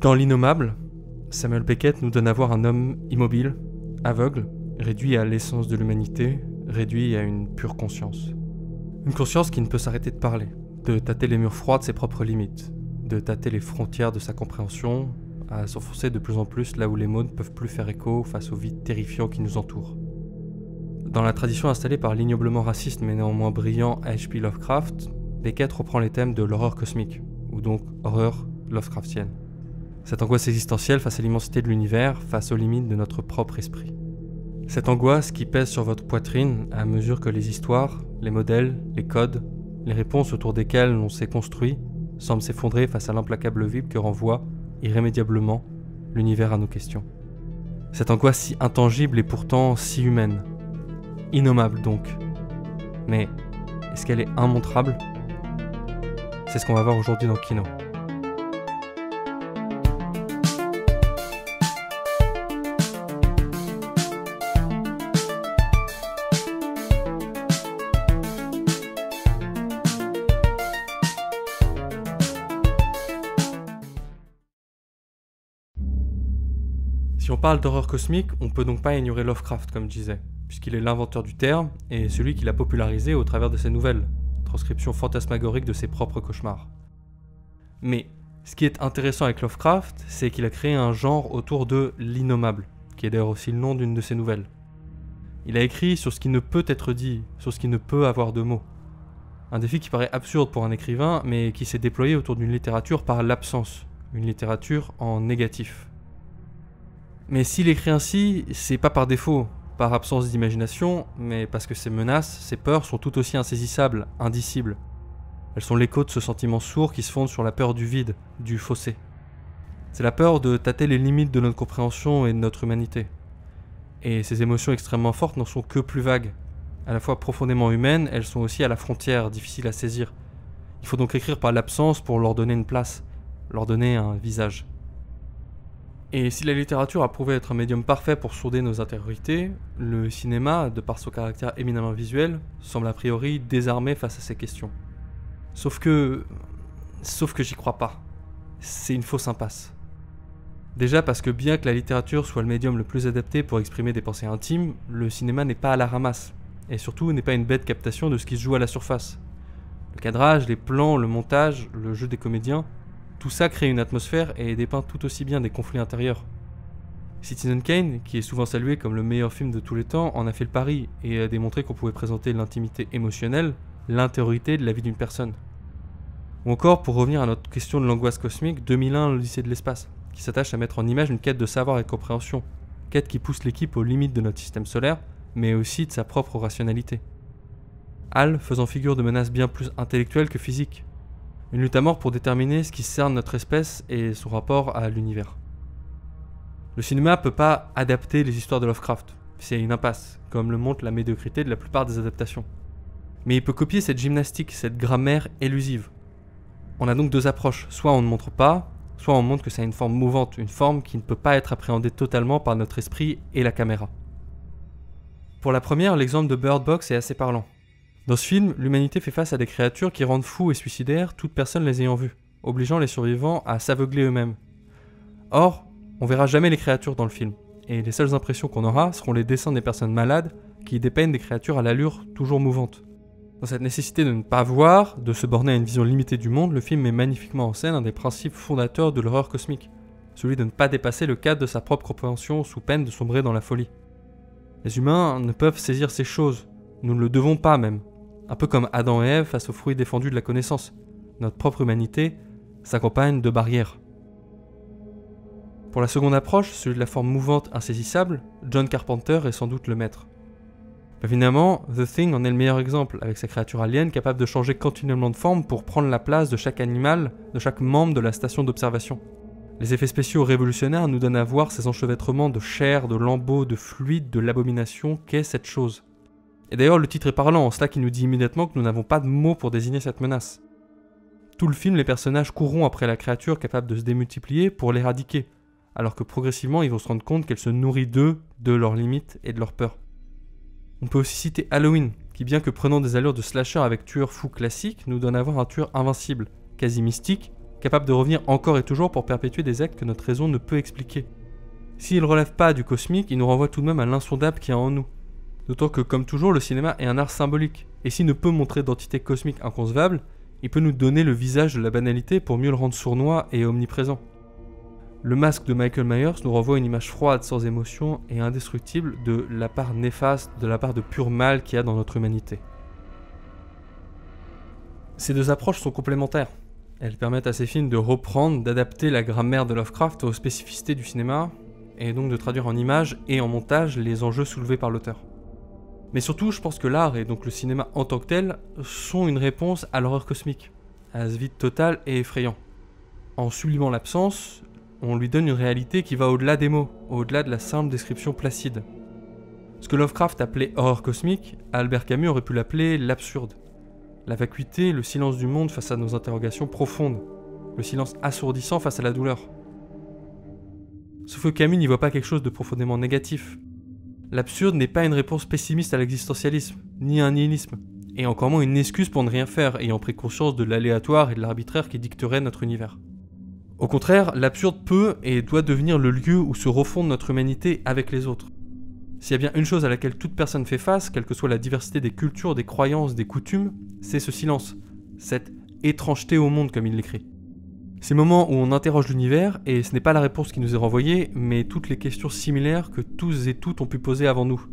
Dans l'Innommable, Samuel Beckett nous donne à voir un homme immobile, aveugle, réduit à l'essence de l'humanité, réduit à une pure conscience. Une conscience qui ne peut s'arrêter de parler, de tâter les murs froids de ses propres limites, de tâter les frontières de sa compréhension, à s'enfoncer de plus en plus là où les mots ne peuvent plus faire écho face au vide terrifiant qui nous entoure. Dans la tradition installée par l'ignoblement raciste mais néanmoins brillant H.P. Lovecraft, Beckett reprend les thèmes de l'horreur cosmique, ou donc horreur Lovecraftienne. Cette angoisse existentielle face à l'immensité de l'univers, face aux limites de notre propre esprit. Cette angoisse qui pèse sur votre poitrine à mesure que les histoires, les modèles, les codes, les réponses autour desquelles on s'est construit semblent s'effondrer face à l'implacable vide que renvoie, irrémédiablement, l'univers à nos questions. Cette angoisse si intangible et pourtant si humaine. Innommable donc. Mais est-ce qu'elle est immontrable ? C'est ce qu'on va voir aujourd'hui dans Kino. Si on parle d'horreur cosmique, on peut donc pas ignorer Lovecraft, comme je disais, puisqu'il est l'inventeur du terme et celui qui l'a popularisé au travers de ses nouvelles, transcription fantasmagorique de ses propres cauchemars. Mais ce qui est intéressant avec Lovecraft, c'est qu'il a créé un genre autour de l'innommable, qui est d'ailleurs aussi le nom d'une de ses nouvelles. Il a écrit sur ce qui ne peut être dit, sur ce qui ne peut avoir de mots. Un défi qui paraît absurde pour un écrivain, mais qui s'est déployé autour d'une littérature par l'absence, une littérature en négatif. Mais s'il écrit ainsi, c'est pas par défaut, par absence d'imagination, mais parce que ces menaces, ces peurs sont tout aussi insaisissables, indicibles. Elles sont l'écho de ce sentiment sourd qui se fonde sur la peur du vide, du fossé. C'est la peur de tâter les limites de notre compréhension et de notre humanité. Et ces émotions extrêmement fortes n'en sont que plus vagues. À la fois profondément humaines, elles sont aussi à la frontière, difficiles à saisir. Il faut donc écrire par l'absence pour leur donner une place, leur donner un visage. Et si la littérature a prouvé être un médium parfait pour souder nos intériorités, le cinéma, de par son caractère éminemment visuel, semble a priori désarmé face à ces questions. Sauf que j'y crois pas. C'est une fausse impasse. Déjà parce que bien que la littérature soit le médium le plus adapté pour exprimer des pensées intimes, le cinéma n'est pas à la ramasse, et surtout n'est pas une bête captation de ce qui se joue à la surface. Le cadrage, les plans, le montage, le jeu des comédiens, tout ça crée une atmosphère et dépeint tout aussi bien des conflits intérieurs. Citizen Kane, qui est souvent salué comme le meilleur film de tous les temps, en a fait le pari et a démontré qu'on pouvait présenter l'intimité émotionnelle, l'intériorité de la vie d'une personne. Ou encore, pour revenir à notre question de l'angoisse cosmique, 2001, l'Odyssée de l'espace, qui s'attache à mettre en image une quête de savoir et de compréhension, quête qui pousse l'équipe aux limites de notre système solaire, mais aussi de sa propre rationalité. HAL faisant figure de menace bien plus intellectuelle que physique. Une lutte à mort pour déterminer ce qui cerne notre espèce et son rapport à l'univers. Le cinéma peut pas adapter les histoires de Lovecraft, c'est une impasse, comme le montre la médiocrité de la plupart des adaptations. Mais il peut copier cette gymnastique, cette grammaire élusive. On a donc deux approches, soit on ne montre pas, soit on montre que ça a une forme mouvante, une forme qui ne peut pas être appréhendée totalement par notre esprit et la caméra. Pour la première, l'exemple de Bird Box est assez parlant. Dans ce film, l'humanité fait face à des créatures qui rendent fous et suicidaires toute personne les ayant vues, obligeant les survivants à s'aveugler eux-mêmes. Or, on verra jamais les créatures dans le film, et les seules impressions qu'on aura seront les dessins des personnes malades qui dépeignent des créatures à l'allure toujours mouvante. Dans cette nécessité de ne pas voir, de se borner à une vision limitée du monde, le film met magnifiquement en scène un des principes fondateurs de l'horreur cosmique, celui de ne pas dépasser le cadre de sa propre compréhension sous peine de sombrer dans la folie. Les humains ne peuvent saisir ces choses, nous ne le devons pas même. Un peu comme Adam et Ève face aux fruits défendus de la connaissance. Notre propre humanité s'accompagne de barrières. Pour la seconde approche, celui de la forme mouvante insaisissable, John Carpenter est sans doute le maître. Évidemment, The Thing en est le meilleur exemple, avec sa créature alien capable de changer continuellement de forme pour prendre la place de chaque animal, de chaque membre de la station d'observation. Les effets spéciaux révolutionnaires nous donnent à voir ces enchevêtrements de chair, de lambeaux, de fluides, de l'abomination qu'est cette chose. Et d'ailleurs, le titre est parlant, en cela qui nous dit immédiatement que nous n'avons pas de mots pour désigner cette menace. Tout le film, les personnages courront après la créature capable de se démultiplier pour l'éradiquer, alors que progressivement, ils vont se rendre compte qu'elle se nourrit d'eux, de leurs limites et de leurs peurs. On peut aussi citer Halloween, qui bien que prenant des allures de slasher avec tueur fou classique, nous donne à voir un tueur invincible, quasi mystique, capable de revenir encore et toujours pour perpétuer des actes que notre raison ne peut expliquer. S'il ne relève pas du cosmique, il nous renvoie tout de même à l'insondable qui est en nous. D'autant que, comme toujours, le cinéma est un art symbolique, et s'il ne peut montrer d'entité cosmique inconcevable, il peut nous donner le visage de la banalité pour mieux le rendre sournois et omniprésent. Le masque de Michael Myers nous renvoie à une image froide, sans émotion et indestructible de la part néfaste, de la part de pur mal qu'il y a dans notre humanité. Ces deux approches sont complémentaires. Elles permettent à ces films de reprendre, d'adapter la grammaire de Lovecraft aux spécificités du cinéma, et donc de traduire en images et en montage les enjeux soulevés par l'auteur. Mais surtout, je pense que l'art, et donc le cinéma en tant que tel, sont une réponse à l'horreur cosmique, à ce vide total et effrayant. En sublimant l'absence, on lui donne une réalité qui va au-delà des mots, au-delà de la simple description placide. Ce que Lovecraft appelait horreur cosmique, Albert Camus aurait pu l'appeler l'absurde. La vacuité, le silence du monde face à nos interrogations profondes, le silence assourdissant face à la douleur. Sauf que Camus n'y voit pas quelque chose de profondément négatif. L'absurde n'est pas une réponse pessimiste à l'existentialisme, ni un nihilisme, et encore moins une excuse pour ne rien faire, ayant pris conscience de l'aléatoire et de l'arbitraire qui dicterait notre univers. Au contraire, l'absurde peut et doit devenir le lieu où se refonde notre humanité avec les autres. S'il y a bien une chose à laquelle toute personne fait face, quelle que soit la diversité des cultures, des croyances, des coutumes, c'est ce silence, cette étrangeté au monde comme il l'écrit. C'est le moment où on interroge l'univers, et ce n'est pas la réponse qui nous est renvoyée, mais toutes les questions similaires que tous et toutes ont pu poser avant nous.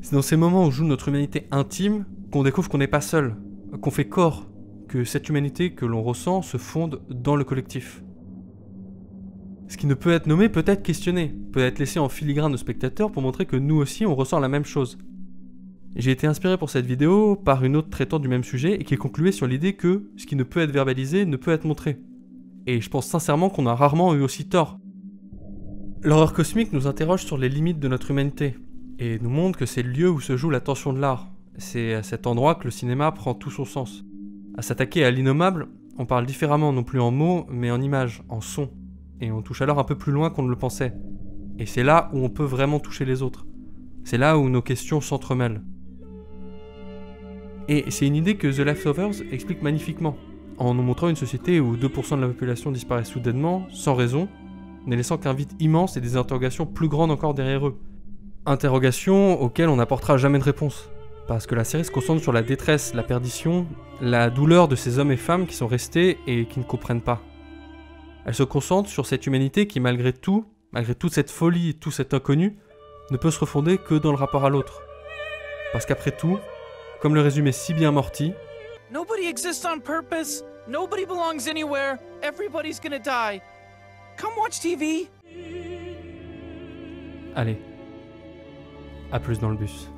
C'est dans ces moments où joue notre humanité intime qu'on découvre qu'on n'est pas seul, qu'on fait corps, que cette humanité que l'on ressent se fonde dans le collectif. Ce qui ne peut être nommé peut être questionné, peut être laissé en filigrane aux spectateurs pour montrer que nous aussi on ressent la même chose. J'ai été inspiré pour cette vidéo par une autre traitant du même sujet et qui concluait sur l'idée que ce qui ne peut être verbalisé ne peut être montré. Et je pense sincèrement qu'on a rarement eu aussi tort. L'horreur cosmique nous interroge sur les limites de notre humanité et nous montre que c'est le lieu où se joue la tension de l'art. C'est à cet endroit que le cinéma prend tout son sens. À s'attaquer à l'innommable, on parle différemment non plus en mots mais en images, en sons. Et on touche alors un peu plus loin qu'on ne le pensait. Et c'est là où on peut vraiment toucher les autres. C'est là où nos questions s'entremêlent. Et c'est une idée que The Leftovers explique magnifiquement, en nous montrant une société où 2% de la population disparaît soudainement, sans raison, ne laissant qu'un vide immense et des interrogations plus grandes encore derrière eux. Interrogations auxquelles on n'apportera jamais de réponse. Parce que la série se concentre sur la détresse, la perdition, la douleur de ces hommes et femmes qui sont restés et qui ne comprennent pas. Elle se concentre sur cette humanité qui, malgré tout, malgré toute cette folie et tout cet inconnu, ne peut se refonder que dans le rapport à l'autre. Parce qu'après tout, comme le résumait si bien Morty, Nobody exists on purpose. Nobody belongs anywhere. Everybody's gonna die. Come watch TV. allez, à plus dans le bus.